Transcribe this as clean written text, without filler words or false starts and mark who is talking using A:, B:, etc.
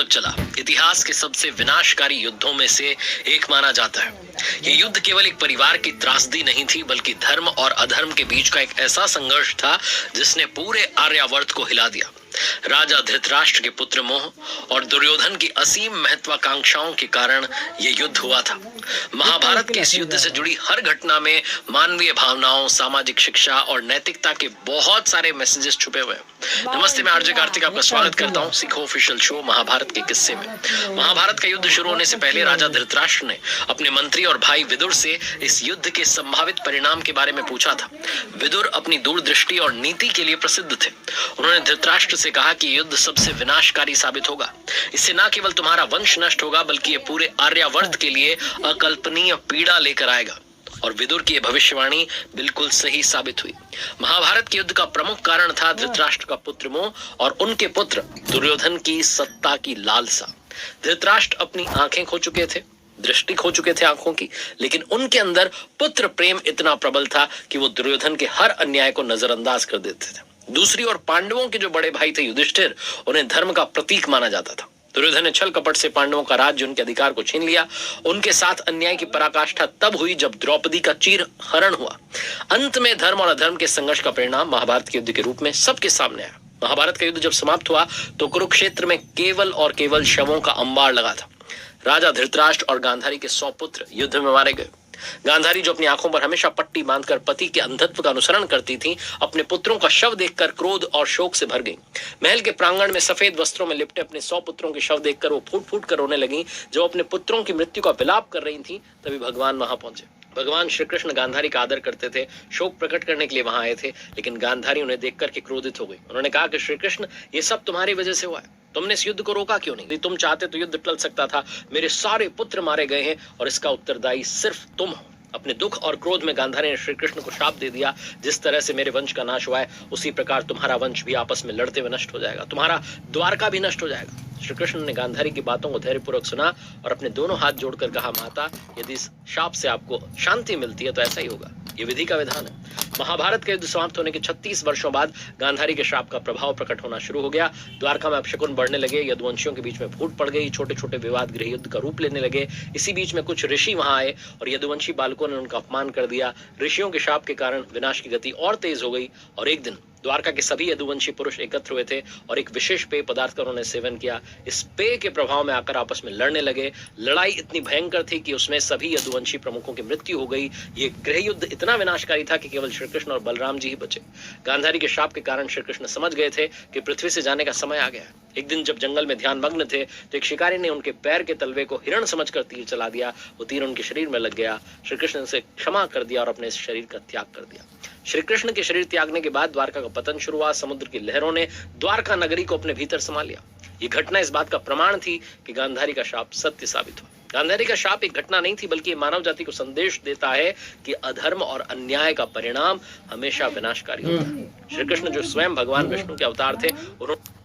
A: तक चला, इतिहास के सबसे विनाशकारी युद्धों में से एक माना जाता है। ये युद्ध केवल एक परिवार की त्रासदी नहीं थी, बल्कि धर्म और अधर्म के बीच का एक ऐसा संघर्ष था जिसने पूरे आर्यावर्त को हिला दिया। राजा धृतराष्ट्र के पुत्र मोह और दुर्योधन की असीम महत्वाकांक्षाओं के कारण यह युद्ध हुआ था। महाभारत के इस युद्ध से जुड़ी हर घटना में मानवीय भावनाओं, सामाजिक शिक्षा और नैतिकता के बहुत सारे मैसेजेस छुपे हुए हैं। नमस्ते, मैं आरजे कार्तिक आपका स्वागत करता हूं सीखो ऑफिशियल शो महाभारत के किस्से में। महाभारत का युद्ध शुरू होने से पहले राजा धृतराष्ट्र ने अपने मंत्री और भाई विदुर से इस युद्ध के संभावित परिणाम के बारे में पूछा था। विदुर अपनी दूरदृष्टि और नीति के लिए प्रसिद्ध थे। उन्होंने धृतराष्ट्र से कहा कि युद्ध सबसे विनाशकारी साबित होगा। इससे न केवल तुम्हारा वंश नष्ट होगा, बल्कि ये पूरे आर्यावर्त के लिए अकल्पनीय पीड़ा लेकर आएगा। और विदुर की भविष्यवाणी बिल्कुल सही साबित हुई। महाभारत के युद्ध का प्रमुख कारण था धृतराष्ट्र का पुत्र मोह और उनके पुत्र दुर्योधन की सत्ता की लालसा। धृतराष्ट्र अपनी आंखें खो चुके थे, दृष्टि खो चुके थे आंखों की, लेकिन उनके अंदर पुत्र प्रेम इतना प्रबल था कि वो दुर्योधन के हर अन्याय को नजरअंदाज कर देते थे। दूसरी ओर पांडवों के जो बड़े भाई थे युधिष्ठिर, उन्हें धर्म का प्रतीक माना जाता था। दुर्योधन ने छल कपट से पांडवों का राज्य, उनके अधिकार को छीन लिया। उनके साथ अन्याय की पराकाष्ठा तब हुई जब द्रौपदी का चीर हरण हुआ। अंत में धर्म और अधर्म के संघर्ष का परिणाम महाभारत के युद्ध के रूप में सबके सामने आया। महाभारत का युद्ध जब समाप्त हुआ तो कुरुक्षेत्र में केवल और केवल शवों का अंबार लगा था। राजा धृतराष्ट्र और गांधारी के 100 पुत्र युद्ध में मारे गए। गांधारी, जो अपनी आंखों पर हमेशा पट्टी बांधकर पति के अंधत्व का अनुसरण करती थी, अपने पुत्रों का शव देखकर क्रोध और शोक से भर गई। महल के प्रांगण में सफेद वस्त्रों में लिपटे अपने 100 पुत्रों के शव देखकर वो फूट फूट कर रोने लगी। जब अपने पुत्रों की मृत्यु का विलाप कर रही थी, तभी भगवान वहां पहुंचे। भगवान श्री कृष्ण गांधारी का आदर करते थे, शोक प्रकट करने के लिए वहां आए थे, लेकिन गांधारी उन्हें देखकर के क्रोधित हो गई। उन्होंने कहा कि श्री कृष्ण, ये सब तुम्हारी वजह से हुआ है। तुमने इस युद्ध को रोका क्यों नहीं? तुम चाहते तो युद्ध टल सकता था। मेरे सारे पुत्र मारे गए हैं और इसका उत्तरदायी सिर्फ तुम हो। अपने दुख और क्रोध में गांधारी ने श्री कृष्ण को शाप दे दिया, जिस तरह से मेरे वंश का नाश हुआ है, उसी प्रकार तुम्हारा वंश भी आपस में लड़ते हुए नष्ट हो जाएगा, तुम्हारा द्वारका भी नष्ट हो जाएगा। श्री कृष्ण ने गांधारी की बातों को धैर्यपूर्वक सुना और अपने दोनों हाथ जोड़कर कहा, माता, यदि इस शाप से आपको शांति मिलती है तो ऐसा ही होगा। ये विधि का विधान है। महाभारत का युद्ध समाप्त होने के 36 वर्षों बाद गांधारी के शाप का प्रभाव प्रकट होना शुरू हो गया। द्वारका में अपशकुन बढ़ने लगे, यदुवंशियों के बीच में फूट पड़ गई, छोटे छोटे विवाद गृह युद्ध का रूप लेने लगे। इसी बीच में कुछ ऋषि वहां आए और यदुवंशी बालकों ने उनका अपमान कर दिया। ऋषियों के शाप के कारण विनाश की गति और तेज हो गई और एक दिन द्वारका के सभी यदुवंशी पुरुष एकत्र हुए थे और एक विशेष पेय पदार्थ का उन्होंने सेवन किया। इस पेय के प्रभाव में आकर आपस में लड़ने लगे। लड़ाई इतनी भयंकर थी कि उसमें सभी यदुवंशी प्रमुखों की मृत्यु हो गई। ये गृह युद्ध इतना विनाशकारी था कि केवल श्री कृष्ण और बलराम जी ही बचे। गांधारी के शाप के कारण श्री कृष्ण समझ गए थे कि पृथ्वी से जाने का समय आ गया है। एक दिन जब जंगल में ध्यान मग्न थे तो एक शिकारी ने उनके पैर के तलवे को हिरण समझकर तीर चला दिया। वो तीर उनके शरीर में लग गया। श्री कृष्ण से क्षमा कर दिया और अपने इस शरीर का त्याग कर दिया। श्री कृष्ण के शरीर त्यागने के बाद द्वारका का पतन शुरू हुआ। समुद्र की लहरों ने द्वारका नगरी को अपने भीतर समा लिया। ये घटना इस बात का प्रमाण थी कि गांधारी का शाप सत्य साबित हुआ। गांधारी का शाप एक घटना नहीं थी, बल्कि मानव जाति को संदेश देता है कि अधर्म और अन्याय का परिणाम हमेशा विनाशकारी होता है। श्री कृष्ण, जो स्वयं भगवान विष्णु के अवतार थे, उन्होंने